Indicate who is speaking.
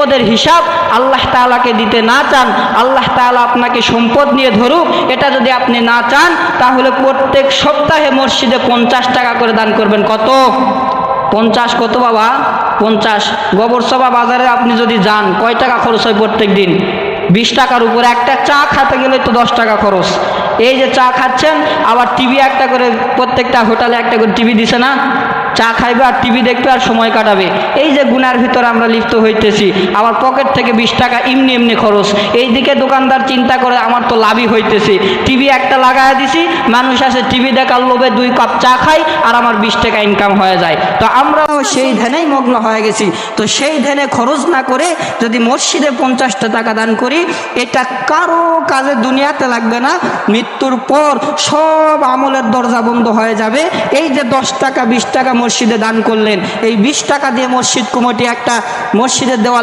Speaker 1: সম্পদের হিসাব আল্লাহ তাআলাকে দিতে না চান, আল্লাহ তাআলা আপনাকে সম্পদ নিয়ে ধরুক, এটা যদি আপনি না চান, তাহলে প্রত্যেক সপ্তাহে মসজিদে 50 টাকা করে দান করবেন। কত? 50। কত বাবা? 50। গোবরসভা বাজারে আপনি যদি যান, কয় টাকা খরচ হয় প্রত্যেক দিন? 20 টাকার উপরে। একটা চা খেতে গেলে তো 10 টাকা খরচ। এই যে চা খাচ্ছেন, আবার টিভি একটা করে, প্রত্যেকটা হোটেলে একটা করে টিভি দিছে না? চা খাইবে আর টিভি দেখবে আর সময় কাটাবে। এই যে গুনার ভিতরে আমরা লিপ্ত হইতেছি, আবার পকেট থেকে 20 টাকা এমনি এমনি খরচ। এইদিকে দোকানদার চিন্তা করে আমার তো লাভই হইতেছে, টিভি একটা লাগায় দিছি, মানুষ আসে টিভি দেখার লোভে 2 কাপ চা খাই আর আমার 20 টাকা ইনকাম হয়ে যায়। তো আমরাও সেই ধ্যানেই মগ্ন হয়ে গেছি। তো সেই ধ্যানে খরচ না করে যদি মসজিদে 50টা টাকা দান করি, এটা কারো কাজে দুনিয়াতে লাগবে না, মৃত্যুর পর সব আমলের দরজা বন্ধ হয়ে যাবে। এই যে 10 টাকা 20 টাকা মসজিদে দান করলেন, এই 20 টাকা দিয়ে মসজিদ কমিটি একটা মসজিদের দেওয়ালে